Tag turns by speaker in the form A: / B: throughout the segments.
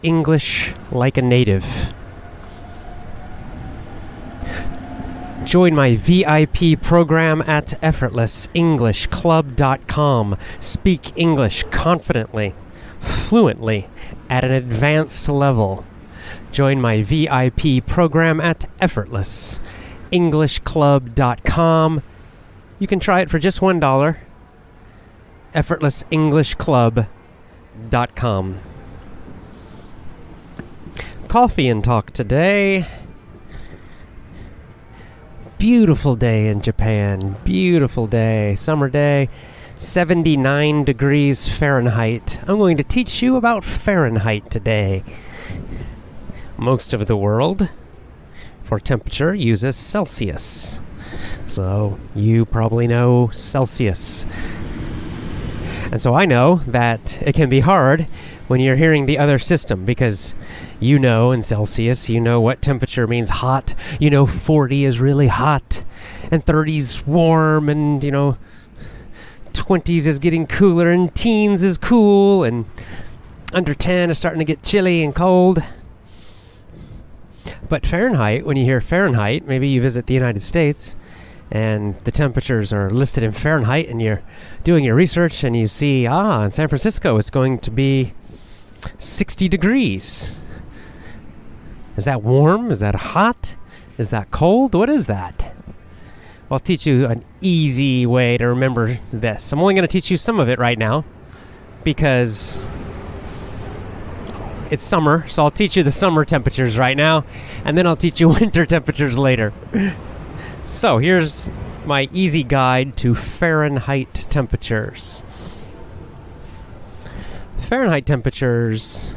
A: English like a native. Join my VIP program at effortlessenglishclub.com. Speak English confidently, fluently, at an advanced level. Join my VIP program at effortlessenglishclub.com. You can try it for just $1. effortlessenglishclub.com. Coffee and talk today. Beautiful day in Japan. Beautiful day. Summer day. 79 degrees Fahrenheit. I'm going to teach you about Fahrenheit today. Most of the world, for temperature, uses Celsius. So you probably know Celsius. And so I know that it can be hard when you're hearing the other system, because you know in Celsius, you know what temperature means hot. You know 40 is really hot, and 30's warm, and 20s is getting cooler, and teens is cool, and under 10 is starting to get chilly and cold. But Fahrenheit, when you hear Fahrenheit, maybe you visit the United States, and the temperatures are listed in Fahrenheit, and you're doing your research, and you see, in San Francisco, it's going to be 60 degrees. Is that warm? Is that hot? Is that cold? What is that? I'll teach you an easy way to remember this. I'm only going to teach you some of it right now because it's summer, so I'll teach you the summer temperatures right now, and then I'll teach you winter temperatures later. So here's my easy guide to Fahrenheit temperatures. Fahrenheit temperatures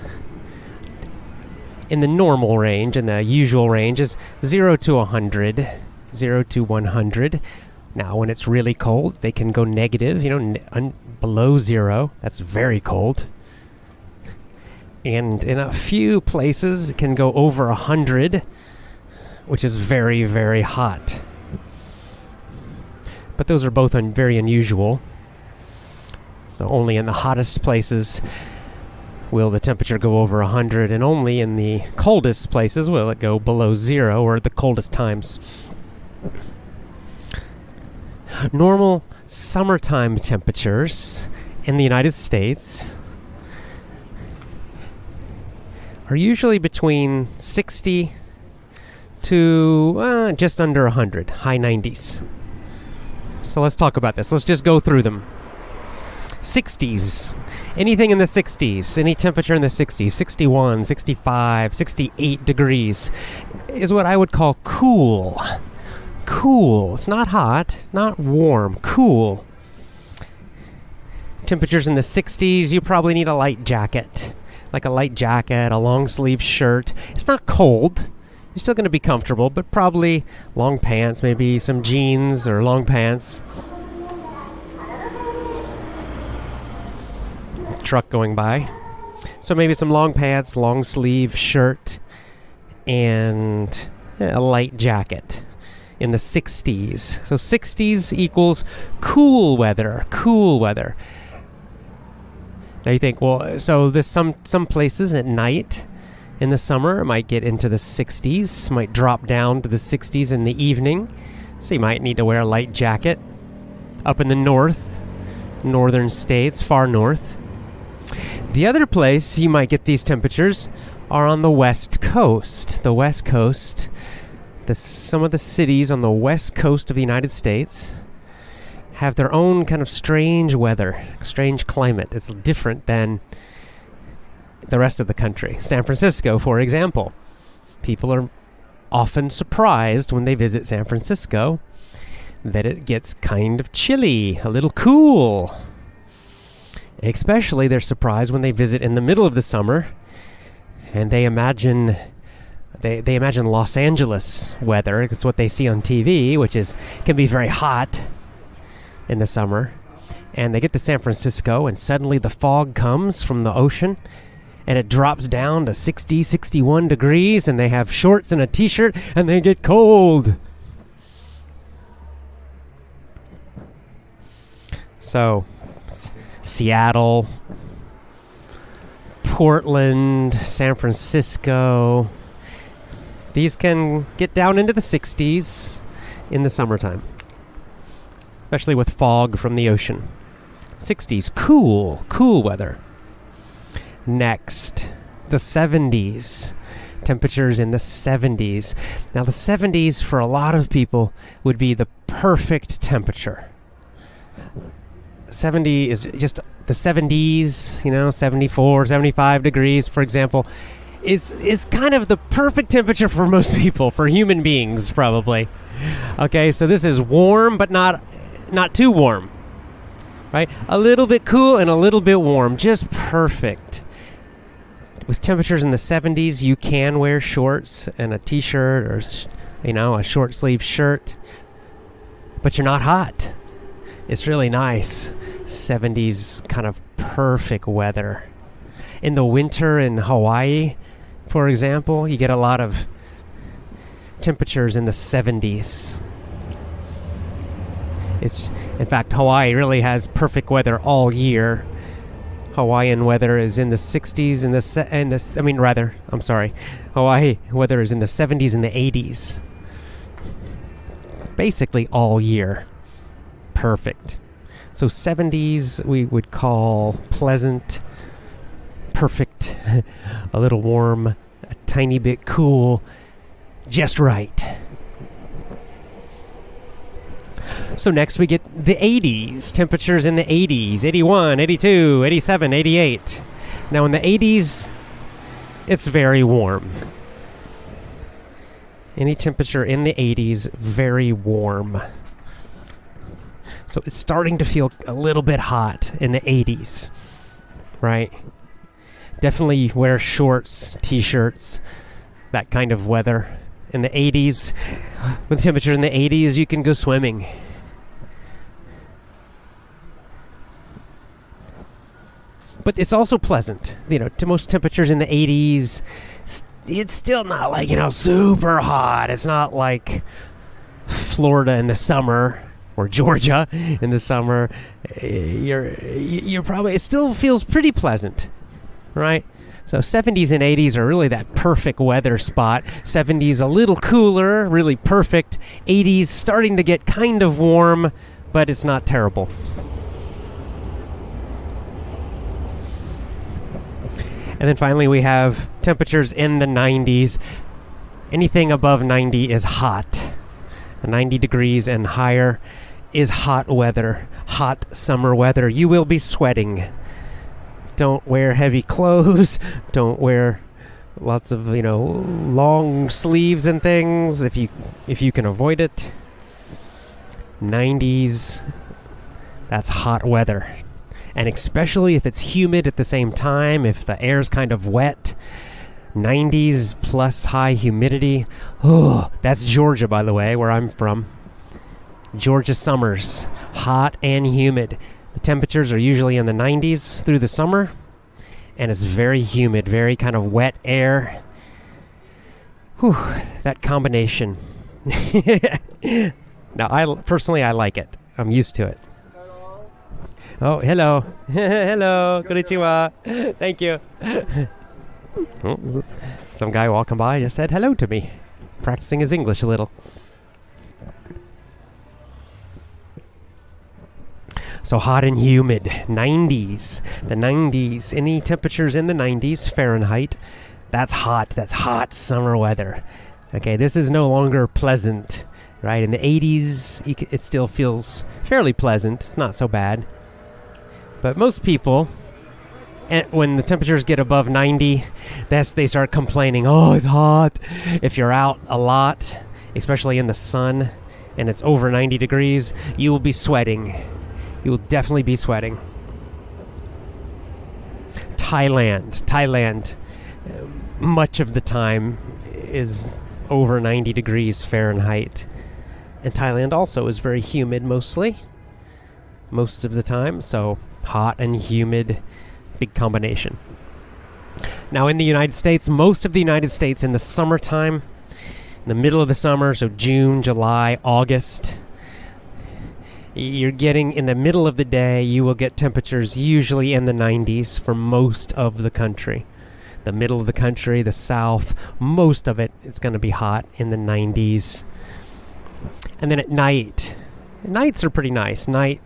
A: in the normal range, in the usual range, is 0 to 100. 0 to 100. Now, when it's really cold, they can go negative, below 0. That's very cold. And in a few places, it can go over 100, which is very, very hot. But those are both very unusual. So only in the hottest places will the temperature go over 100, and only in the coldest places will it go below 0, or at the coldest times. Normal summertime temperatures in the United States are usually between 60 to just under 100, high 90s. So let's talk about this. Let's just go through them. 60s. Anything in the 60s, any temperature in the 60s, 61, 65, 68 degrees is what I would call cool. Cool. It's not hot, not warm, cool. Temperatures in the 60s, you probably need a light jacket. Like a light jacket, a long sleeve shirt. It's not cold. You're still going to be comfortable, but probably long pants, maybe some jeans or long pants. Truck going by. So maybe some long pants, long sleeve shirt, and a light jacket in the 60s. So 60s equals cool weather, cool weather. Now you think, well, so there's some places at night in the summer, it might get into the 60s, might drop down to the 60s in the evening. So you might need to wear a light jacket. Up in the northern states, far north. The other place you might get these temperatures are on the West Coast. The West Coast, some of the cities on the West Coast of the United States have their own kind of strange weather, strange climate. It's different than the rest of the country. San Francisco, for example. People are often surprised when they visit San Francisco that it gets kind of chilly, a little cool. Especially they're surprised when they visit in the middle of the summer and they imagine Los Angeles weather. It's what they see on TV, which can be very hot in the summer. And they get to San Francisco and suddenly the fog comes from the ocean and it drops down to 60, 61 degrees, and they have shorts and a t-shirt, and they get cold. So, Seattle, Portland, San Francisco, these can get down into the 60s in the summertime, especially with fog from the ocean. 60s, cool weather. Next, the 70s. Temperatures in the 70s. Now, the 70s for a lot of people would be the perfect temperature. 70 is just the 70s, 74, 75 degrees, for example, is kind of the perfect temperature for most people, for human beings, probably. Okay, so this is warm, but not too warm, right? A little bit cool and a little bit warm, just perfect. With temperatures in the 70s, you can wear shorts and a t-shirt or, a short sleeve shirt, but you're not hot. It's really nice. 70s kind of perfect weather. In the winter in Hawaii, for example, you get a lot of temperatures in the 70s. In fact, Hawaii really has perfect weather all year. Hawaiian weather is in the 60s Hawaii weather is in the 70s and the 80s. Basically all year. Perfect. So 70s we would call pleasant, perfect, a little warm, a tiny bit cool, just right. So next we get the 80s, temperatures in the 80s, 81, 82, 87, 88. Now in the 80s, it's very warm. Any temperature in the 80s, very warm. So it's starting to feel a little bit hot in the 80s, right? Definitely wear shorts, t-shirts, that kind of weather. In the 80s, with temperatures in the 80s, you can go swimming. But it's also pleasant. To most temperatures in the 80s, it's still not like, super hot. It's not like Florida in the summer or Georgia in the summer. You're probably, it still feels pretty pleasant, right? So 70s and 80s are really that perfect weather spot. 70s a little cooler, really perfect. 80s starting to get kind of warm, but it's not terrible. And then finally we have temperatures in the 90s. Anything above 90 is hot. 90 degrees and higher is hot weather, hot summer weather. You will be sweating. Don't wear heavy clothes. Don't wear lots of, long sleeves and things if you can avoid it. 90s, that's hot weather. And especially if it's humid at the same time, if the air's kind of wet. 90s plus high humidity. Oh, that's Georgia, by the way, where I'm from. Georgia summers, hot and humid. The temperatures are usually in the 90s through the summer, and it's very humid, very kind of wet air. Whew, that combination. Now, I like it. I'm used to it. Oh, hello. Hello. Konnichiwa. Thank you. Some guy walking by just said hello to me, practicing his English a little. So hot and humid. 90s. The 90s. Any temperatures in the 90s Fahrenheit, that's hot. That's hot summer weather. Okay, this is no longer pleasant, right? In the 80s, it still feels fairly pleasant. It's not so bad. But most people, when the temperatures get above 90, they start complaining, oh, it's hot. If you're out a lot, especially in the sun, and it's over 90 degrees, you will be sweating. You will definitely be sweating. Thailand, much of the time is over 90 degrees Fahrenheit. And Thailand also is very humid most of the time. So hot and humid, big combination. Now in the United States, most of the United States in the summertime, in the middle of the summer, so June, July, August, You're getting in the middle of the day, you will get temperatures usually in the 90s for most of the country. The middle of the country, the south, most of it, it's going to be hot in the 90s. And then at night, nights are pretty nice. Night,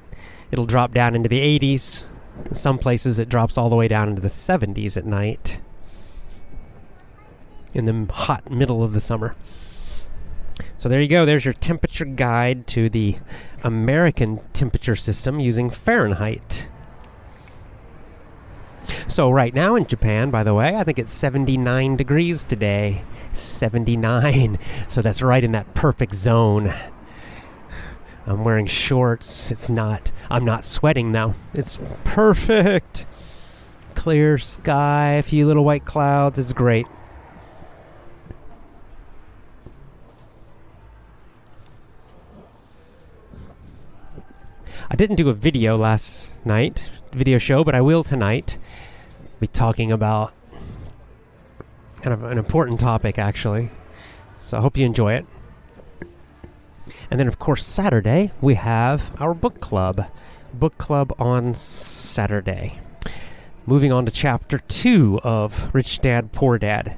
A: it'll drop down into the 80s. In some places, it drops all the way down into the 70s at night in the hot middle of the summer. So there you go. There's your temperature guide to the American temperature system using Fahrenheit. So right now in Japan, by the way, I think it's 79 degrees today. 79. So that's right in that perfect zone. I'm wearing shorts. I'm not sweating though. It's perfect. Clear sky, a few little white clouds. It's great. I didn't do a video last night, video show, but I will tonight. Be talking about kind of an important topic, actually. So I hope you enjoy it. And then, of course, Saturday, we have our book club. Book club on Saturday. Moving on to chapter 2 of Rich Dad, Poor Dad.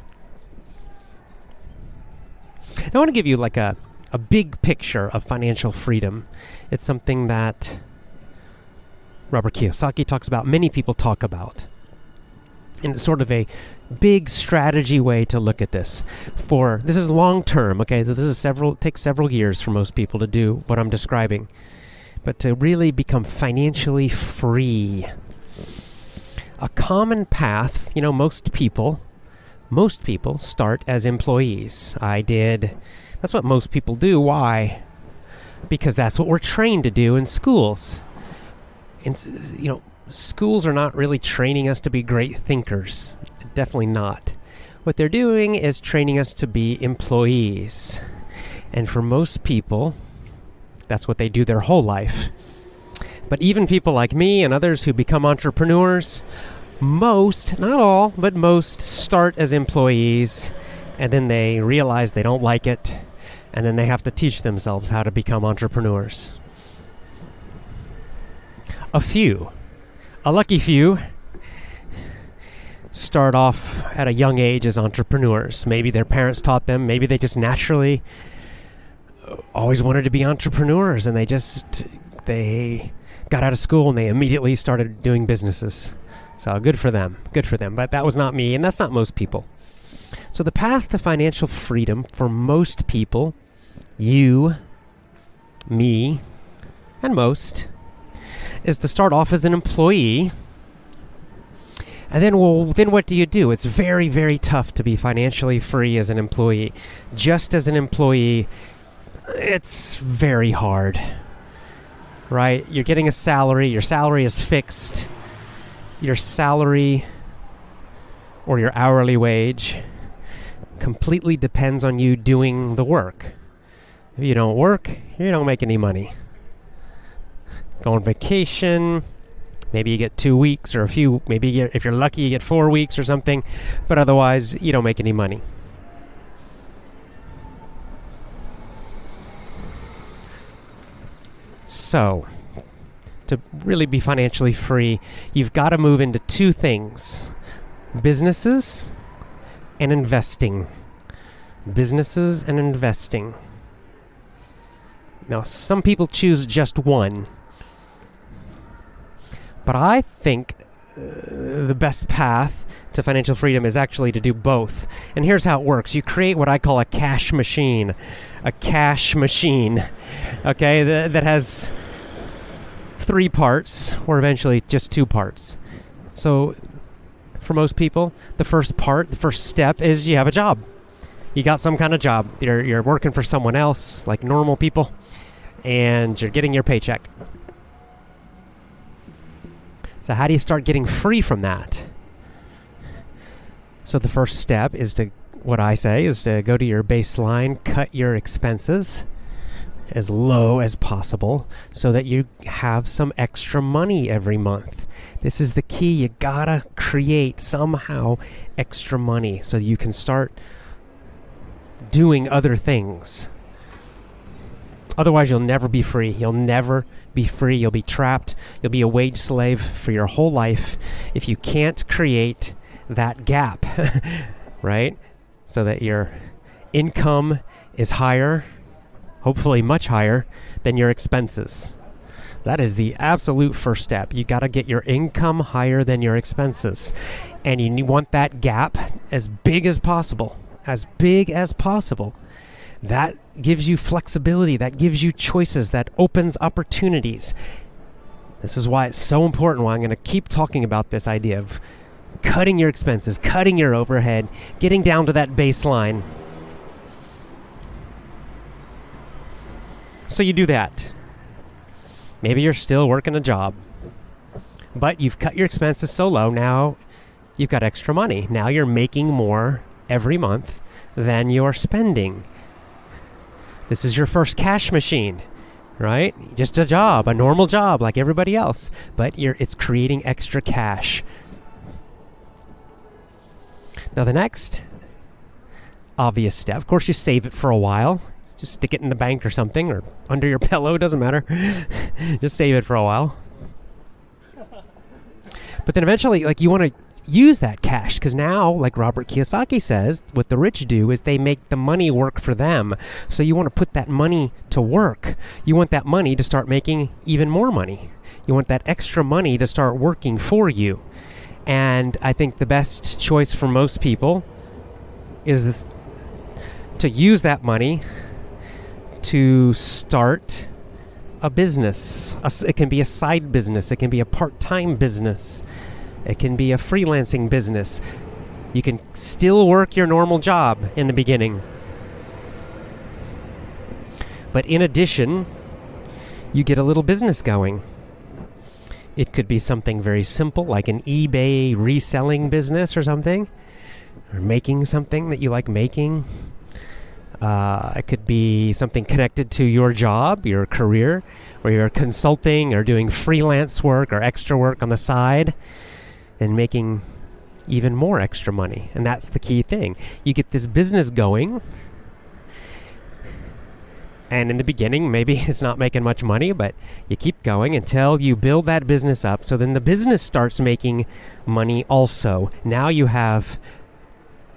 A: Now, I want to give you like a big picture of financial freedom. It's something that Robert Kiyosaki talks about, many people talk about. And it's sort of a big strategy way to look at this. This is long term, okay? So this is takes several years for most people to do what I'm describing. But to really become financially free. A common path, most people start as employees. I did. That's what most people do. Why? Because that's what we're trained to do in schools. And, schools are not really training us to be great thinkers. Definitely not. What they're doing is training us to be employees. And for most people, that's what they do their whole life. But even people like me and others who become entrepreneurs, most, not all, but most start as employees, and then they realize they don't like it, and then they have to teach themselves how to become entrepreneurs. A lucky few, start off at a young age as entrepreneurs. Maybe their parents taught them, maybe they just naturally always wanted to be entrepreneurs, and they got out of school and they immediately started doing businesses. So good for them, but that was not me, and that's not most people. So the path to financial freedom for most people, you, me, and most, is to start off as an employee. And then what do you do? It's very, very tough to be financially free as an employee. Just as an employee, it's very hard, right? You're getting a salary. Your salary is fixed. Your salary or your hourly wage completely depends on you doing the work. If you don't work, you don't make any money. Go on vacation, maybe you get 2 weeks or if you're lucky, you get 4 weeks or something, but otherwise, you don't make any money. So, to really be financially free, you've got to move into two things: businesses and investing. Businesses and investing. Now, some people choose just one, but I think the best path to financial freedom is actually to do both. And here's how it works. You create what I call a cash machine. A cash machine, okay, that has 3 parts, or eventually just 2 parts. So for most people, the first step is you have a job. You got some kind of job. You're working for someone else, like normal people, and you're getting your paycheck. So how do you start getting free from that? So the first step is to go to your baseline, cut your expenses as low as possible so that you have some extra money every month. This is the key. You gotta create somehow extra money so you can start doing other things. Otherwise, you'll never be free. You'll never be free. You'll be trapped. You'll be a wage slave for your whole life if you can't create that gap, right? So that your income is higher, hopefully much higher, than your expenses. That is the absolute first step. You got to get your income higher than your expenses. And you want that gap as big as possible. As big as possible. That gives you flexibility. That gives you choices. That opens opportunities. This is why it's so important. Why I'm going to keep talking about this idea of cutting your expenses, cutting your overhead, getting down to that baseline. So you do that. Maybe you're still working a job, but you've cut your expenses so low, now you've got extra money. Now you're making more every month than you're spending. This is your first cash machine, right? Just a job, a normal job like everybody else, but it's creating extra cash. Now the next obvious step, of course, you save it for a while. Just stick it in the bank or something, or under your pillow, doesn't matter. Just save it for a while. But then eventually, you want to use that cash, because now, like Robert Kiyosaki says, what the rich do is they make the money work for them. So you want to put that money to work. You want that money to start making even more money. You want that extra money to start working for you. And I think the best choice for most people is to use that money to start a business. It can be a side business. It can be a part-time business. It can be a freelancing business. You can still work your normal job in the beginning. But in addition, you get a little business going. It could be something very simple, like an eBay reselling business or something, or making something that you like making. It could be something connected to your job, your career, where you're consulting or doing freelance work or extra work on the side and making even more extra money. And that's the key thing. You get this business going, and in the beginning, maybe it's not making much money, but you keep going until you build that business up. So then the business starts making money also. Now you have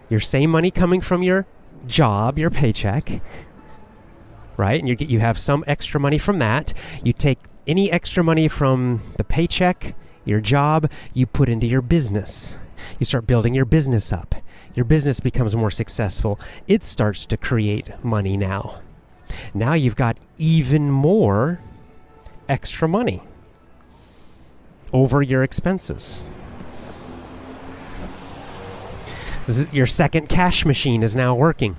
A: your same money coming from your job, your paycheck, right? And you have some extra money from that. You take any extra money from the paycheck, your job, you put into your business. You start building your business up. Your business becomes more successful. It starts to create money now. Now you've got even more extra money over your expenses. Your second cash machine is now working.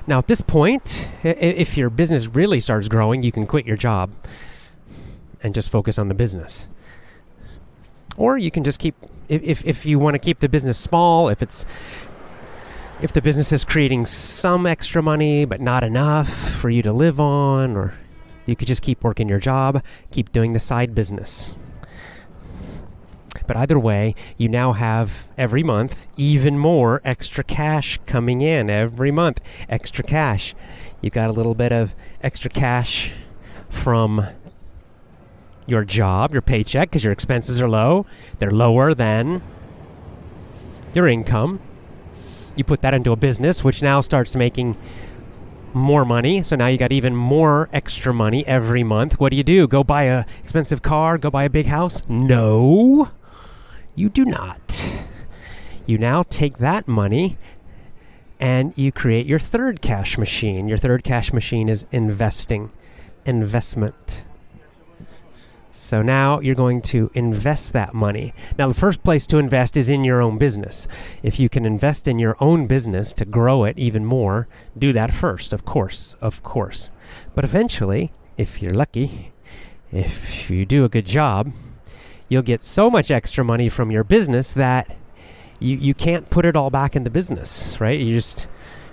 A: Now at this point, if your business really starts growing, you can quit your job and just focus on the business. Or you can just keep, if you want to keep the business small, if the business is creating some extra money but not enough for you to live on, or you could just keep working your job, keep doing the side business. But either way, you now have every month even more extra cash coming in. Every month, extra cash. You got a little bit of extra cash from your job, your paycheck, because your expenses are low. They're lower than your income. You put that into a business, which now starts making more money. So now you got even more extra money every month. What do? Go buy a expensive car? Go buy a big house? No, you do not. You now take that money and you create your third cash machine. Your third cash machine is investment. So now you're going to invest that money. Now, the first place to invest is in your own business. If you can invest in your own business to grow it even more, do that first, of course. But eventually, if you're lucky, if you do a good job, you'll get so much extra money from your business that you can't put it all back in the business, right? You're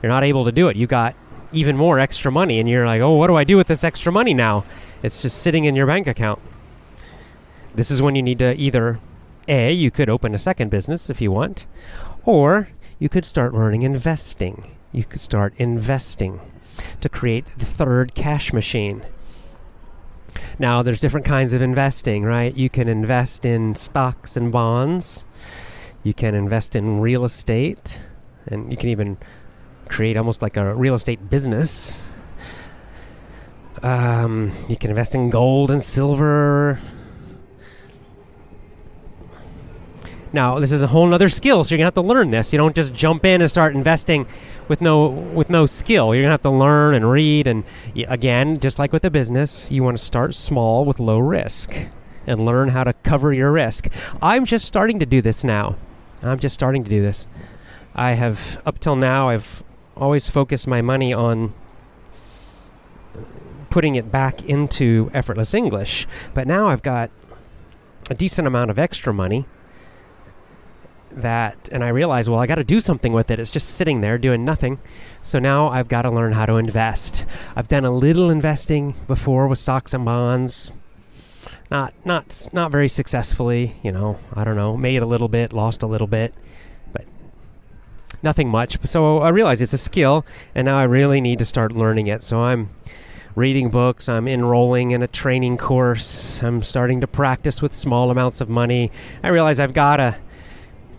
A: not able to do it. You got even more extra money, and you're like, oh, what do I do with this extra money now? It's just sitting in your bank account. This is when you need to either, you could open a second business if you want, or you could start learning investing. You could start investing to create the third cash machine. Now, there's different kinds of investing, right? You can invest in stocks and bonds. You can invest in real estate. And you can even create almost like a real estate business. You can invest in gold and silver. Now, this is a whole other skill, so you're going to have to learn this. You don't just jump in and start investing with no skill. You're going to have to learn and read. And again, just like with a business, you want to start small with low risk and learn how to cover your risk. I'm just starting to do this now. I have, up till now, I've always focused my money on putting it back into Effortless English. But now I've got a decent amount of extra money and I realize, well, I got to do something with it. It's just sitting there doing nothing. So now I've got to learn how to invest. I've done a little investing before with stocks and bonds. Not very successfully, I don't know, made a little bit, lost a little bit, but nothing much. So I realize it's a skill, and now I really need to start learning it. So I'm reading books, I'm enrolling in a training course, I'm starting to practice with small amounts of money. I realize I've got to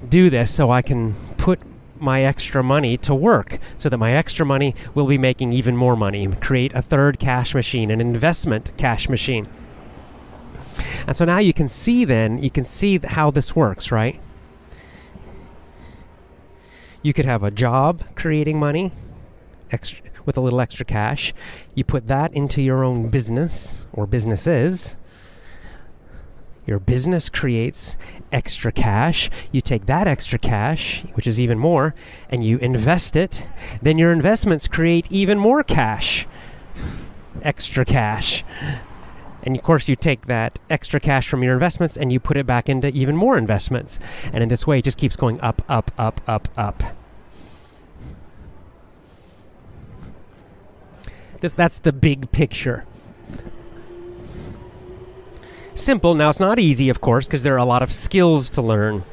A: do this so I can put my extra money to work, so that my extra money will be making even more money, create a third cash machine, an investment cash machine. And so now you can see how this works, right? You could have a job creating money with a little extra cash. You put that into your own business or businesses. Your business creates extra cash. You take that extra cash, which is even more, and you invest it. Then your investments create even more cash, extra cash. And of course, you take that extra cash from your investments and you put it back into even more investments. And in this way, it just keeps going up, up, up, up, up. That's the big picture. Simple. Now, it's not easy, of course, because there are a lot of skills to learn.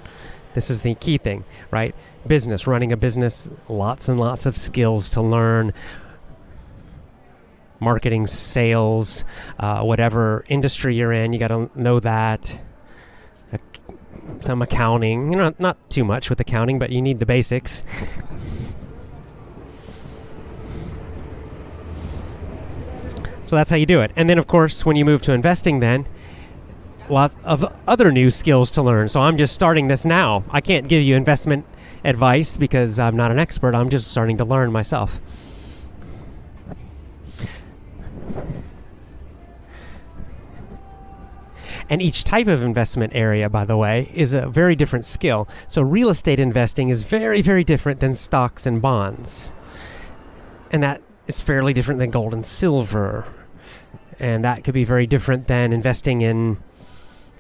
A: This is the key thing, right? Business, running a business, lots and lots of skills to learn. Marketing, sales, whatever industry you're in, you got to know that. Some accounting, not too much with accounting, but you need the basics. So that's how you do it. And then, of course, when you move to investing, then lots of other new skills to learn. So I'm just starting this now. I can't give you investment advice because I'm not an expert. I'm just starting to learn myself. And each type of investment area, by the way, is a very different skill. So real estate investing is very, very different than stocks and bonds. And that is fairly different than gold and silver. And that could be very different than investing in,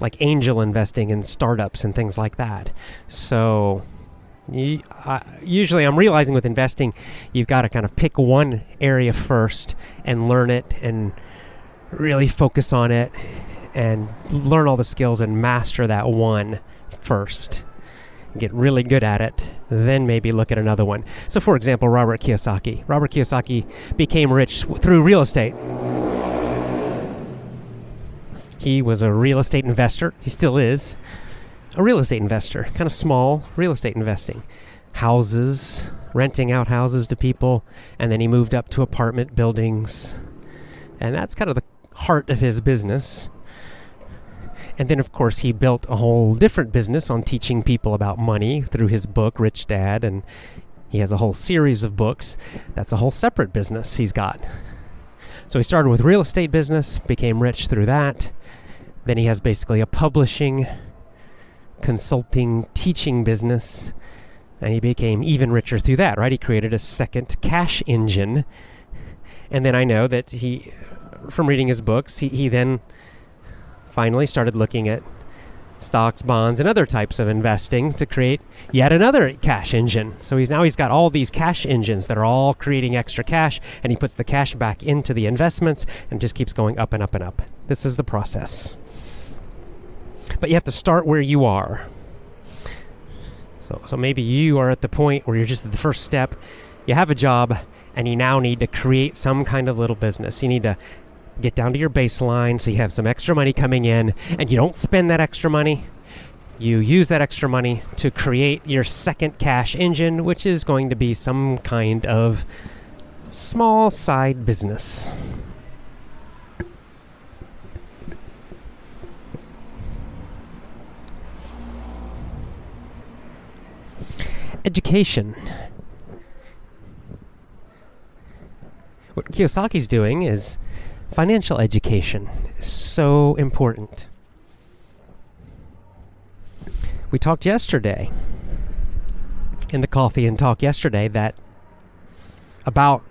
A: like, angel investing in startups and things like that. So usually I'm realizing with investing, you've got to kind of pick one area first and learn it and really focus on it and learn all the skills and master that one first. Get really good at it, then maybe look at another one. So, for example, Robert Kiyosaki. Robert Kiyosaki became rich through real estate. He was a real estate investor. He still is a real estate investor, kind of small real estate investing. Houses, renting out houses to people, and then he moved up to apartment buildings. And that's kind of the heart of his business. And then, of course, he built a whole different business on teaching people about money through his book, Rich Dad, and he has a whole series of books. That's a whole separate business he's got. So he started with real estate business, became rich through that. Then he has basically a publishing, consulting, teaching business, and he became even richer through that, right? He created a second cash engine. And then I know that he, from reading his books, he then finally started looking at stocks, bonds, and other types of investing to create yet another cash engine. So he's got all these cash engines that are all creating extra cash, and he puts the cash back into the investments and just keeps going up and up and up. This is the process. But you have to start where you are. So maybe you are at the point where you're just at the first step. You have a job, and you now need to create some kind of little business. You need to get down to your baseline so you have some extra money coming in, and you don't spend that extra money. You use that extra money to create your second cash engine, which is going to be some kind of small side business. Education. What Kiyosaki's doing is financial education. Is so important. We talked yesterday in the coffee and talk yesterday that about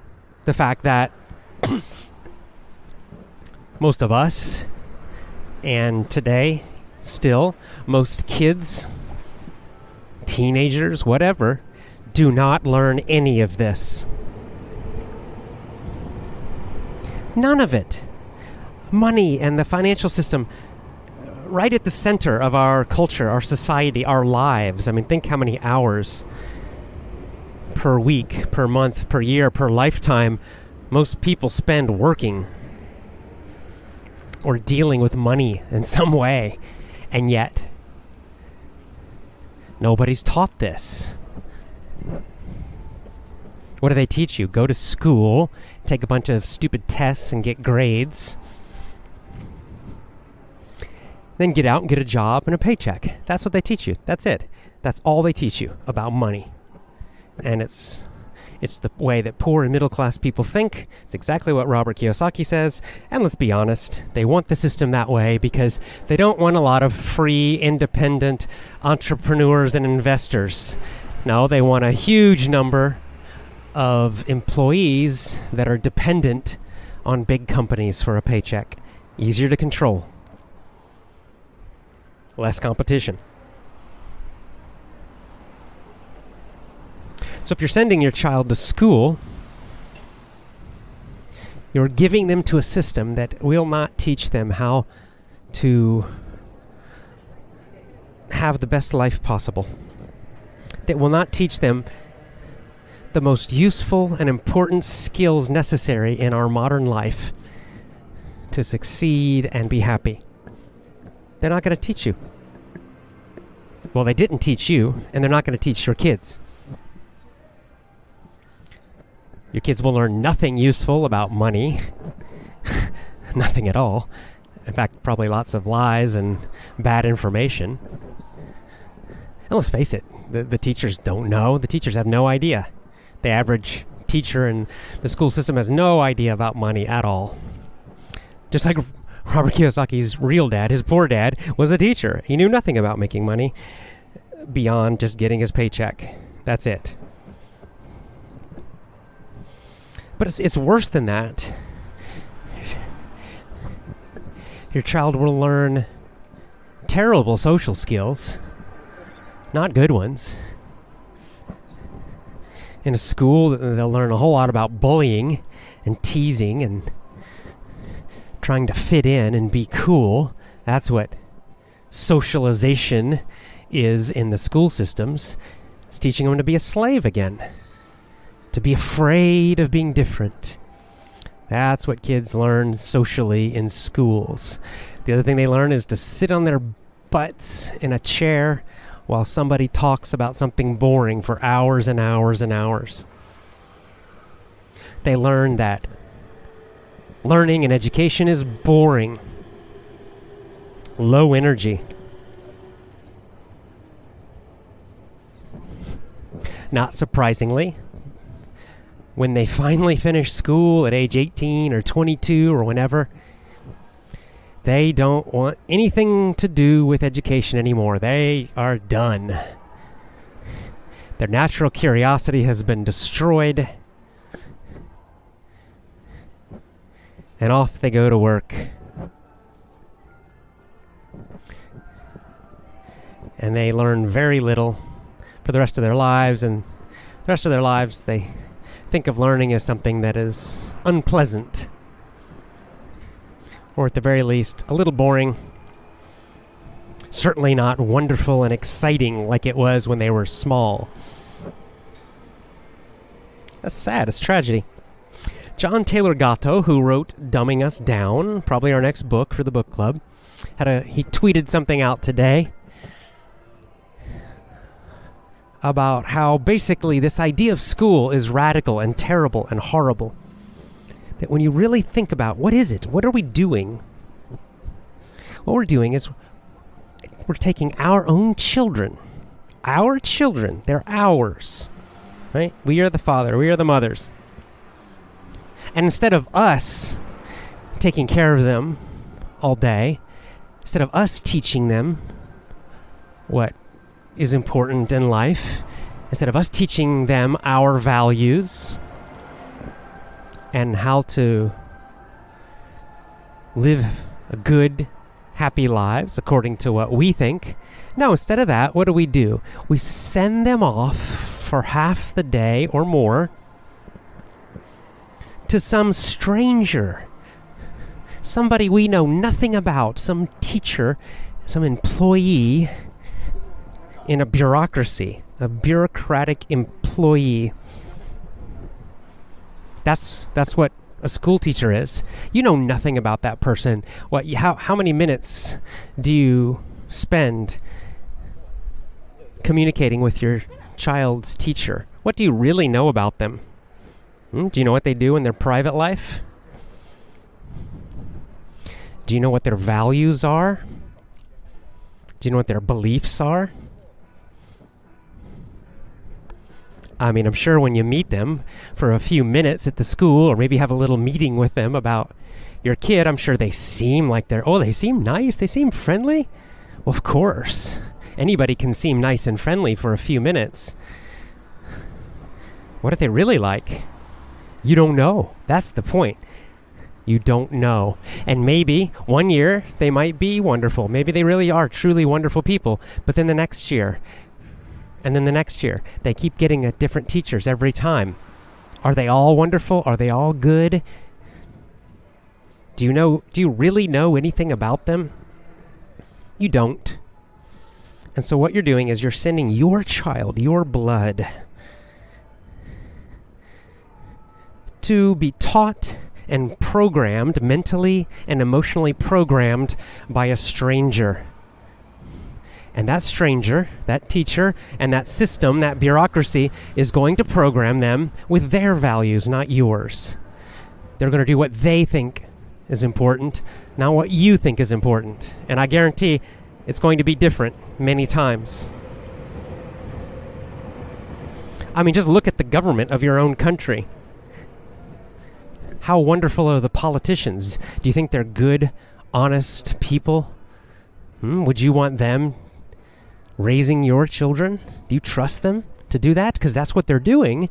A: the fact that most of us, and today still, most kids, teenagers, whatever, do not learn any of this. None of it. Money and the financial system, right at the center of our culture, our society, our lives. I mean, think how many hours per week, per month, per year, per lifetime most people spend working or dealing with money in some way. And yet, nobody's taught this. What do they teach you? Go to school, take a bunch of stupid tests and get grades. Then get out and get a job and a paycheck. That's what they teach you. That's it. That's all they teach you about money. And it's the way that poor and middle class people think. It's exactly what Robert Kiyosaki says. And let's be honest, they want the system that way because they don't want a lot of free, independent entrepreneurs and investors. No, they want a huge number of employees that are dependent on big companies for a paycheck. Easier to control. Less competition. So if you're sending your child to school, you're giving them to a system that will not teach them how to have the best life possible. That will not teach them the most useful and important skills necessary in our modern life to succeed and be happy. They're not going to teach you. Well, they didn't teach you, and they're not going to teach your kids. Your kids will learn nothing useful about money. Nothing at all. In fact, probably lots of lies and bad information. And let's face it, the teachers don't know. The teachers have no idea. The average teacher in the school system has no idea about money at all. Just like Robert Kiyosaki's real dad, his poor dad, was a teacher. He knew nothing about making money beyond just getting his paycheck. That's it. But it's worse than that. Your child will learn terrible social skills, not good ones. In a school, they'll learn a whole lot about bullying and teasing and trying to fit in and be cool. That's what socialization is in the school systems. It's teaching them to be a slave again, to be afraid of being different. That's what kids learn socially in schools. The other thing they learn is to sit on their butts in a chair while somebody talks about something boring for hours and hours and hours. They learn that learning and education is boring, low energy. Not surprisingly, when they finally finish school at age 18 or 22 or whenever, they don't want anything to do with education anymore. They are done. Their natural curiosity has been destroyed. And off they go to work. And they learn very little for the rest of their lives. And the rest of their lives, they think of learning as something that is unpleasant. Or at the very least, a little boring. Certainly not wonderful and exciting like it was when they were small. That's sad. It's tragedy. John Taylor Gatto, who wrote Dumbing Us Down, probably our next book for the book club, he tweeted something out today about how basically this idea of school is radical and terrible and horrible. That when you really think about what is it, what are we doing? What we're doing is we're taking our own children, they're ours, right? We are the father, we are the mothers. And instead of us taking care of them all day, instead of us teaching them what is important in life, instead of us teaching them our values and how to live a good, happy lives according to what we think, no, instead of that, what do? We send them off for half the day or more to some stranger, somebody we know nothing about, some teacher, some employee in a bureaucracy, a bureaucratic employee. That's what a school teacher is. You know nothing about that person. How many minutes do you spend communicating with your child's teacher? What do you really know about them? Do you know what they do in their private life? Do you know what their values are? Do you know what their beliefs are? I mean, I'm sure when you meet them for a few minutes at the school, or maybe have a little meeting with them about your kid, I'm sure they seem like they seem nice, they seem friendly. Well, of course. Anybody can seem nice and friendly for a few minutes. What are they really like? You don't know. That's the point. You don't know. And maybe one year they might be wonderful. Maybe they really are truly wonderful people. But then the next year, and then the next year, they keep getting different teachers every time. Are they all wonderful? Are they all good? Do you really know anything about them? You don't. And so what you're doing is you're sending your child, your blood, to be taught and programmed, mentally and emotionally programmed by a stranger. And that stranger, that teacher, and that system, that bureaucracy, is going to program them with their values, not yours. They're going to do what they think is important, not what you think is important. And I guarantee it's going to be different many times. I mean, just look at the government of your own country. How wonderful are the politicians? Do you think they're good, honest people? Would you want them raising your children? Do you trust them to do that? Because that's what they're doing.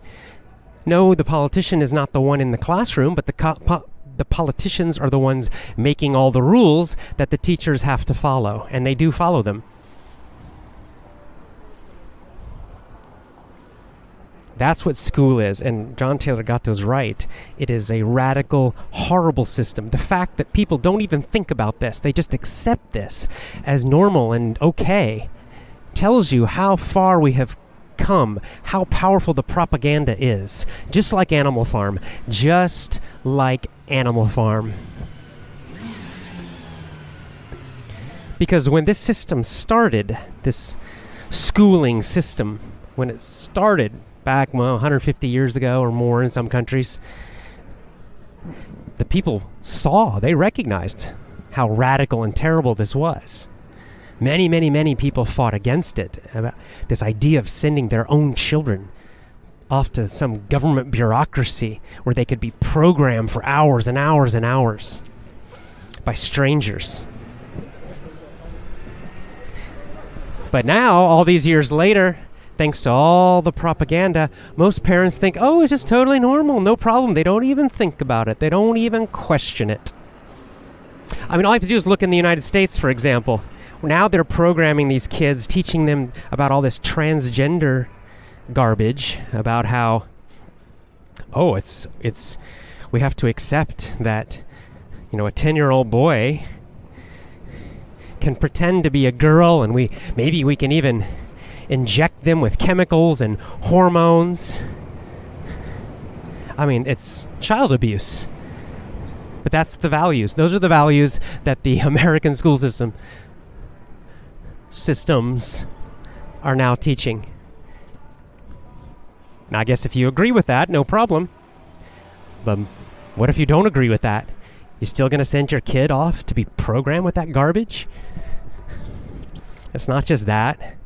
A: No, the politician is not the one in the classroom, but the politicians are the ones making all the rules that the teachers have to follow, and they do follow them. That's what school is, and John Taylor Gatto's right. It is a radical, horrible system. The fact that people don't even think about this, they just accept this as normal and okay, tells you how far we have come, how powerful the propaganda is. Just like Animal Farm. Just like Animal Farm. Because when this system started, this schooling system, when it started back, 150 years ago or more in some countries, the people they recognized how radical and terrible this was. Many, many, many people fought against it, about this idea of sending their own children off to some government bureaucracy where they could be programmed for hours and hours and hours by strangers. But now, all these years later, thanks to all the propaganda, most parents think, oh, it's just totally normal, no problem. They don't even think about it. They don't even question it. I mean, all I have to do is look in the United States, for example. Now they're programming these kids, teaching them about all this transgender garbage, about how, we have to accept that, a 10-year-old boy can pretend to be a girl, and maybe we can even inject them with chemicals and hormones. I mean, it's child abuse. But that's the values. Those are the values that the American school systems are now teaching. Now, I guess if you agree with that, no problem. But what if you don't agree with that? You still going to send your kid off to be programmed with that garbage? It's not just that.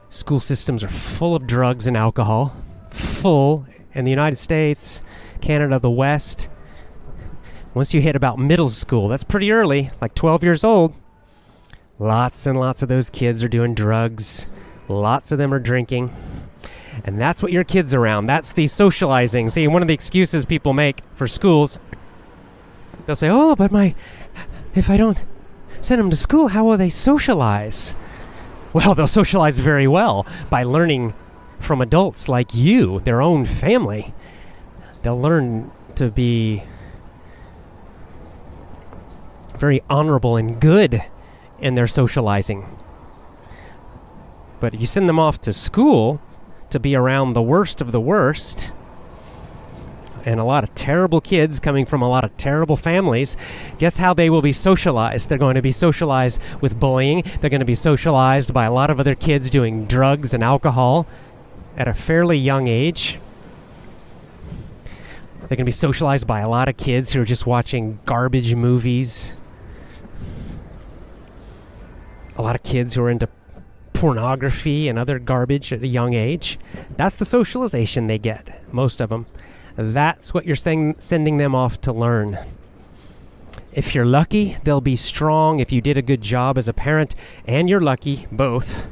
A: School systems are full of drugs and alcohol. Full. In the United States, Canada, the West. Once you hit about middle school, that's pretty early, like 12 years old, lots and lots of those kids are doing drugs. Lots of them are drinking. And that's what your kid's around. That's the socializing. See, one of the excuses people make for schools, they'll say, oh, but if I don't send them to school, how will they socialize? Well, they'll socialize very well by learning from adults like you, their own family. They'll learn to be very honorable and good in their socializing. But you send them off to school to be around the worst of the worst, and a lot of terrible kids coming from a lot of terrible families. Guess how they will be socialized? They're going to be socialized with bullying. They're going to be socialized by a lot of other kids doing drugs and alcohol at a fairly young age. They're going to be socialized by a lot of kids who are just watching garbage movies. A lot of kids who are into pornography and other garbage at a young age. That's the socialization they get, most of them. That's what you're sending them off to learn. If you're lucky, they'll be strong. If you did a good job as a parent and you're lucky, both,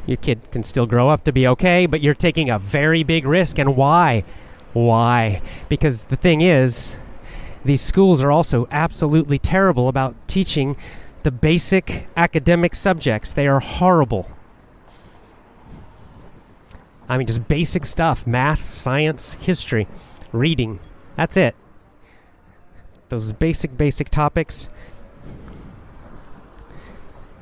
A: your kid can still grow up to be okay, but you're taking a very big risk. And why? Why? Because the thing is, these schools are also absolutely terrible about teaching the basic academic subjects. They are horrible. I mean, just basic stuff. Math, science, history, reading. That's it. Those basic topics.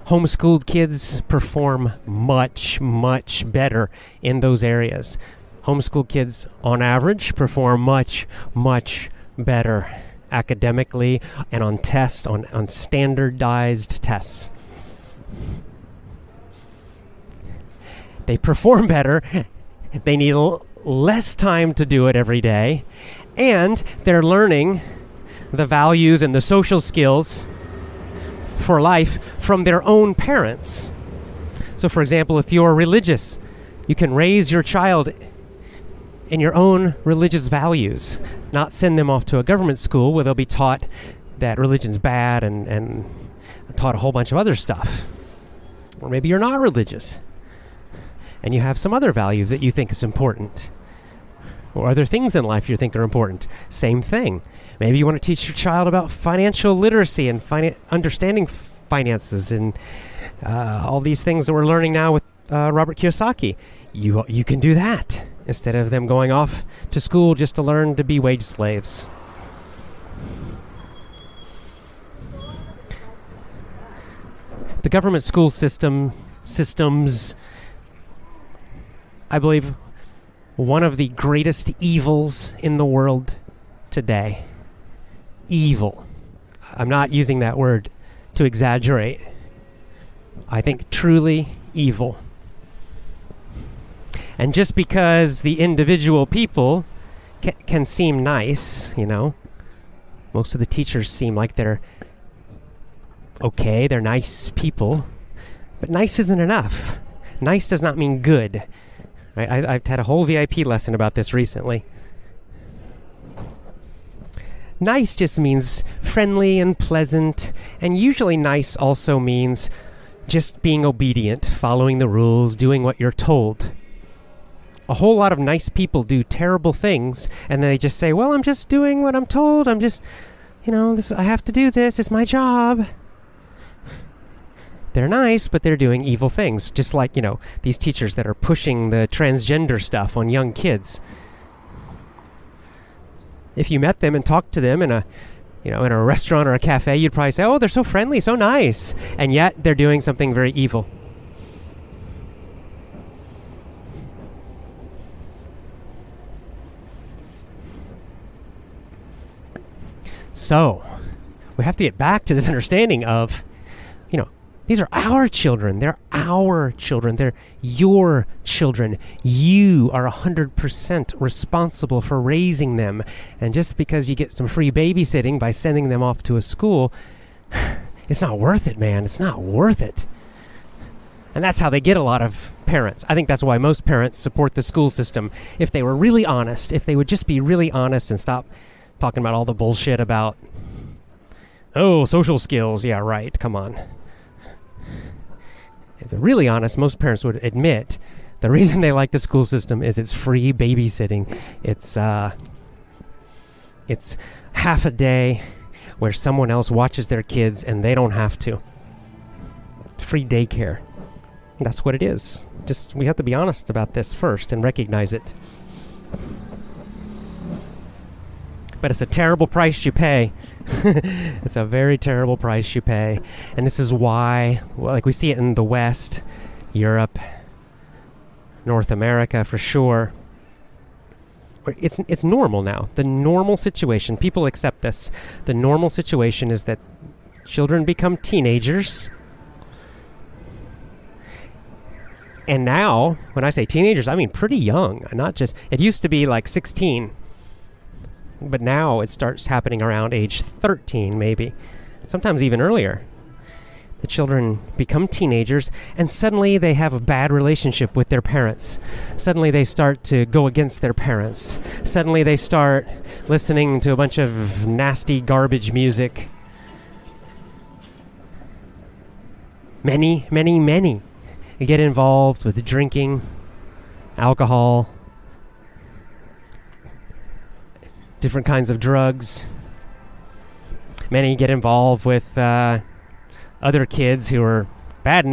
A: Homeschooled kids perform much, much better in those areas. Homeschooled kids, on average, perform much, much better academically and on tests, on standardized tests. They perform better. They need less time to do it every day. And they're learning the values and the social skills for life from their own parents. So, for example, if you're religious, you can raise your child in your own religious values, not send them off to a government school where they'll be taught that religion's bad and taught a whole bunch of other stuff. Or maybe you're not religious and you have some other value that you think is important, or other things in life you think are important. Same thing. Maybe you want to teach your child about financial literacy and understanding finances and all these things that we're learning now with Robert Kiyosaki. You can do that instead of them going off to school just to learn to be wage slaves. The government school systems, I believe, one of the greatest evils in the world today. Evil. I'm not using that word to exaggerate. I think truly evil. And just because the individual people can seem nice, most of the teachers seem like they're okay, they're nice people, but nice isn't enough. Nice does not mean good. I've had a whole VIP lesson about this recently. Nice just means friendly and pleasant, and usually nice also means just being obedient, following the rules, doing what you're told. A whole lot of nice people do terrible things, and they just say, well, I'm just doing what I'm told. I'm just, I have to do this. It's my job. They're nice, but they're doing evil things. Just like, these teachers that are pushing the transgender stuff on young kids. If you met them and talked to them in a restaurant or a cafe, you'd probably say, oh, they're so friendly, so nice. And yet they're doing something very evil. So, we have to get back to this understanding of, these are our children. They're our children. They're your children. You are 100% responsible for raising them. And just because you get some free babysitting by sending them off to a school, it's not worth it, man. It's not worth it. And that's how they get a lot of parents. I think that's why most parents support the school system. If they were really honest, if they would just be really honest and stop talking about all the bullshit about, social skills. Yeah, right. Come on. If they're really honest, most parents would admit the reason they like the school system is it's free babysitting. It's half a day where someone else watches their kids and they don't have to. Free daycare. That's what it is. Just, we have to be honest about this first and recognize it. But it's a terrible price you pay. It's a very terrible price you pay. And this is why, like we see it in the West, Europe, North America for sure. It's normal now. The normal situation, people accept this. The normal situation is that children become teenagers. And now, when I say teenagers, I mean pretty young. Not just, it used to be like 16. But now it starts happening around age 13, maybe. Sometimes even earlier. The children become teenagers, and suddenly they have a bad relationship with their parents. Suddenly they start to go against their parents. Suddenly they start listening to a bunch of nasty garbage music. Many get involved with drinking, alcohol, different kinds of drugs. Many get involved with other kids who are bad.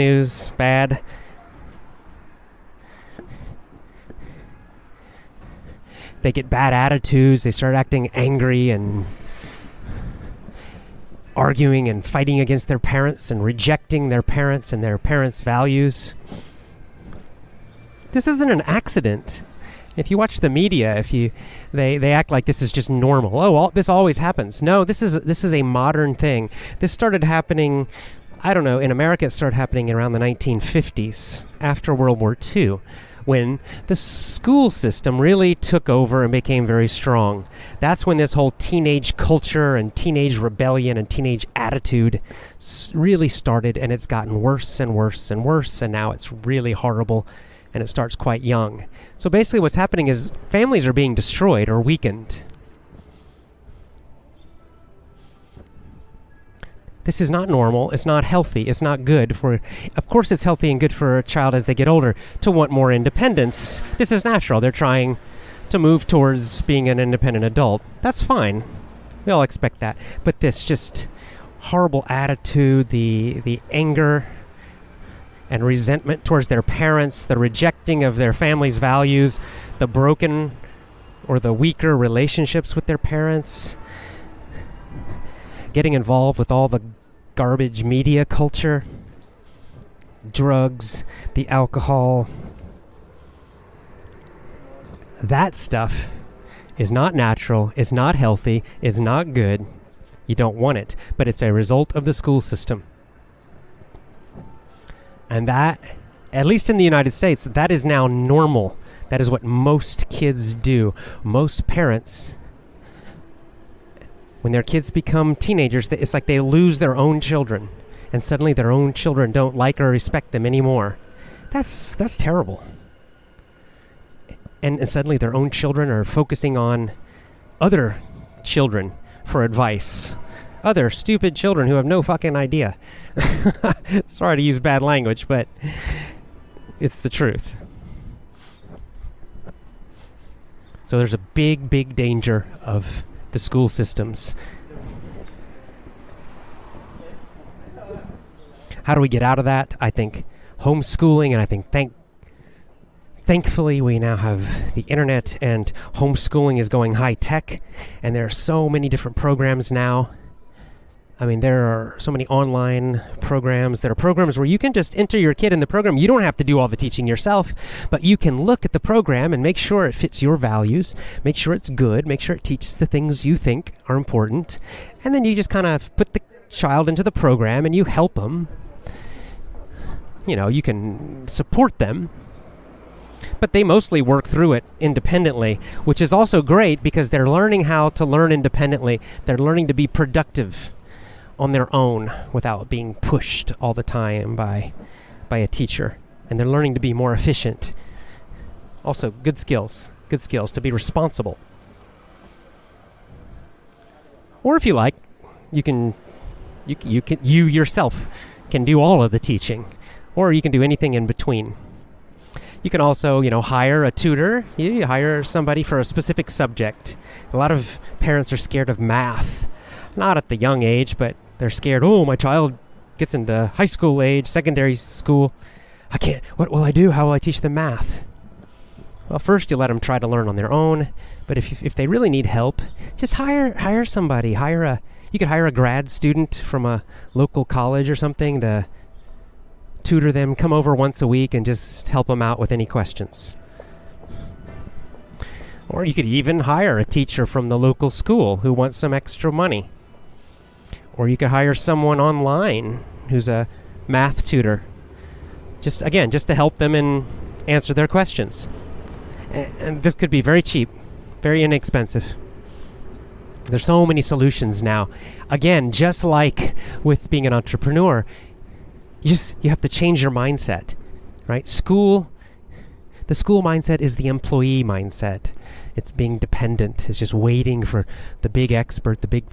A: They get bad attitudes. They start acting angry and arguing and fighting against their parents and rejecting their parents and their parents' values. This isn't an accident. If you watch the media, they act like this is just normal. This always happens. No, this is a modern thing. This started happening, I don't know, in America it started happening around the 1950s, after World War II, when the school system really took over and became very strong. That's when this whole teenage culture and teenage rebellion and teenage attitude really started, and it's gotten worse and worse and worse, and now it's really horrible. And it starts quite young. So basically what's happening is families are being destroyed or weakened. This is not normal. It's not healthy. It's not good for... Of course it's healthy and good for a child as they get older to want more independence. This is natural. They're trying to move towards being an independent adult. That's fine. We all expect that. But this just horrible attitude, the anger and resentment towards their parents, the rejecting of their family's values, the broken or the weaker relationships with their parents, getting involved with all the garbage media culture, drugs, the alcohol. That stuff is not natural, it's not healthy, it's not good. You don't want it, but it's a result of the school system. And that, at least in the United States, that is now normal. That is what most kids do. Most parents, when their kids become teenagers, it's like they lose their own children. And suddenly their own children don't like or respect them anymore. That's terrible. And suddenly their own children are focusing on other children for advice. Other stupid children who have no fucking idea. Sorry to use bad language, but it's the truth. So there's a big danger of the school systems. How do we get out of that? I think homeschooling, and I think thankfully we now have the internet, and homeschooling is going high tech, and there are so many different programs now I mean, there are so many online programs. There are programs where you can just enter your kid in the program. You don't have to do all the teaching yourself, but you can look at the program and make sure it fits your values, make sure it's good, make sure it teaches the things you think are important, and then you just kind of put the child into the program and you help them. You can support them, but they mostly work through it independently, which is also great because they're learning how to learn independently. They're learning to be productive on their own without being pushed all the time by a teacher. And they're learning to be more efficient. Also, good skills to be responsible. Or if you like, you yourself can do all of the teaching, or you can do anything in between. You can also, hire a tutor. You hire somebody for a specific subject. A lot of parents are scared of math, not at the young age, but they're scared, my child gets into high school age, secondary school. I can't, what will I do? How will I teach them math? Well, first you let them try to learn on their own, but if they really need help, just hire somebody. You could hire a grad student from a local college or something to tutor them, come over once a week and just help them out with any questions. Or you could even hire a teacher from the local school who wants some extra money. Or you could hire someone online who's a math tutor. Just to help them and answer their questions. And this could be very cheap, very inexpensive. There's so many solutions now. Again, just like with being an entrepreneur, you have to change your mindset, right? The school mindset is the employee mindset. It's being dependent. It's just waiting for the big expert, the big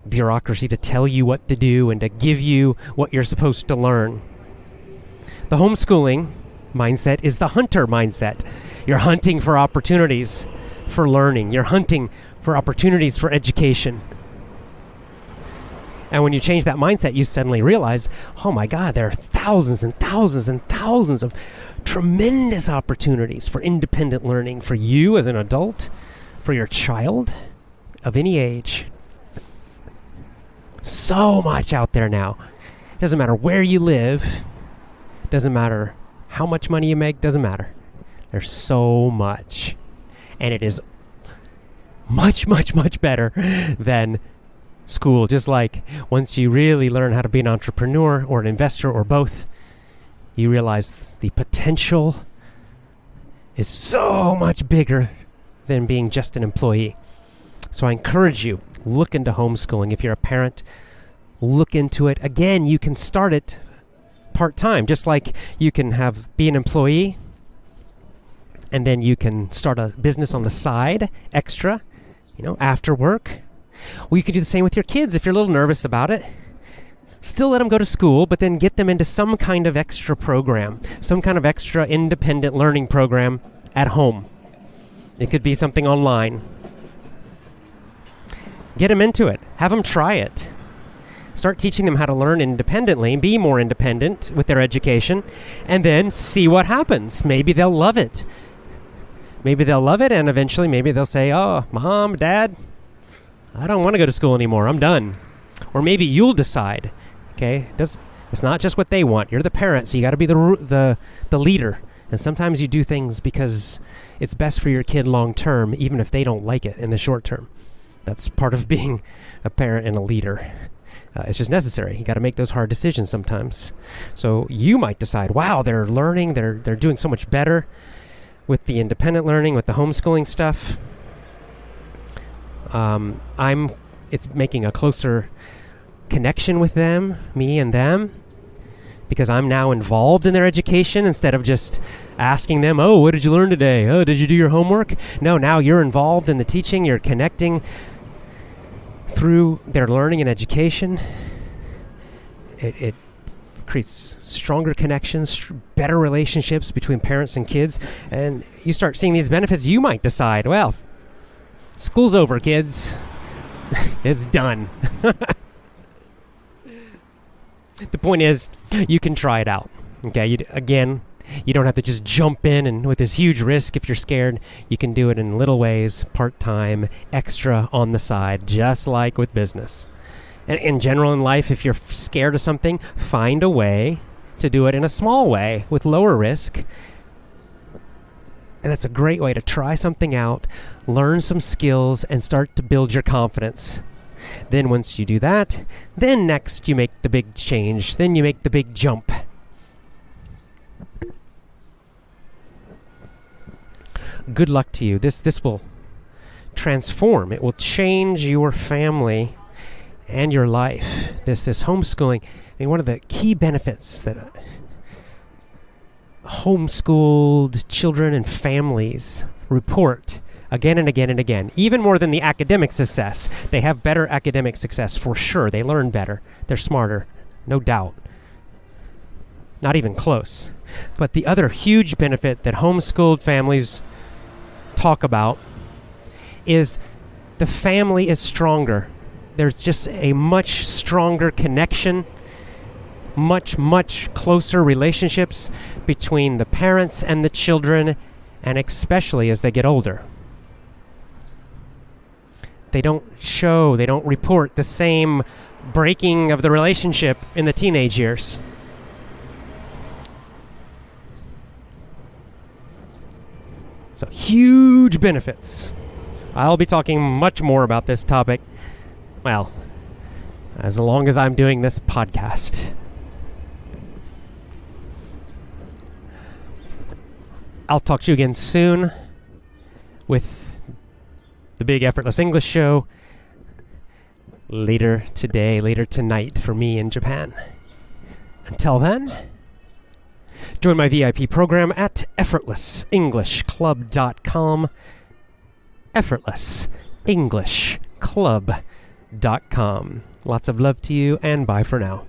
A: bureaucracy to tell you what to do and to give you what you're supposed to learn. The homeschooling mindset is the hunter mindset. You're hunting for opportunities for learning. You're hunting for opportunities for education. And when you change that mindset, you suddenly realize, oh my God, there are thousands and thousands and thousands of tremendous opportunities for independent learning for you as an adult, for your child of any age. So much out there now. Doesn't matter where you live. Doesn't matter how much money you make. Doesn't matter. There's so much. And it is much, much, much better than school. Just like once you really learn how to be an entrepreneur or an investor or both, you realize the potential is so much bigger than being just an employee. So I encourage you, look into homeschooling. If you're a parent, look into it. Again, you can start it part-time, just like you can be an employee, and then you can start a business on the side, extra, after work. Well, you can do the same with your kids if you're a little nervous about it. Still let them go to school, but then get them into some kind of extra program, some kind of extra independent learning program at home. It could be something online. Get them into it. Have them try it. Start teaching them how to learn independently, be more independent with their education, and then see what happens. Maybe they'll love it. And eventually maybe they'll say, oh, Mom, Dad, I don't want to go to school anymore. I'm done. Or maybe you'll decide, okay? It's not just what they want. You're the parent, so you got to be the leader. And sometimes you do things because it's best for your kid long term, even if they don't like it in the short term. That's part of being a parent and a leader. It's just necessary. You got to make those hard decisions sometimes. So you might decide, wow, they're learning, they're doing so much better with the independent learning, with the homeschooling stuff. It's making a closer connection with them, me and them, because I'm now involved in their education instead of just asking them, oh, what did you learn today? Oh, did you do your homework? No, now you're involved in the teaching. You're connecting through their learning and education. It creates stronger connections, better relationships between parents and kids, and you start seeing these benefits. You might decide, well, school's over, kids. It's done. The point is, you can try it out. Okay, you don't have to just jump in and with this huge risk. If you're scared, you can do it in little ways, part-time, extra on the side, just like with business. And in general in life, if you're scared of something, find a way to do it in a small way with lower risk. And that's a great way to try something out, learn some skills, and start to build your confidence. Then once you do that, then next you make the big change. Then you make the big jump. Good luck to you. This will transform. It will change your family and your life. This homeschooling. I mean, one of the key benefits that homeschooled children and families report again and again and again, even more than the academic success. They have better academic success for sure. They learn better. They're smarter, no doubt. Not even close. But the other huge benefit that homeschooled families talk about is the family is stronger. There's just a much stronger connection, much closer relationships between the parents and the children, and especially as they get older. They don't report the same breaking of the relationship in the teenage years. So huge benefits. I'll be talking much more about this topic, well, as long as I'm doing this podcast. I'll talk to you again soon with the Big Effortless English Show later today, later tonight for me in Japan. Until then, join my VIP program at effortlessenglishclub.com. effortlessenglishclub.com. Lots of love to you, and bye for now.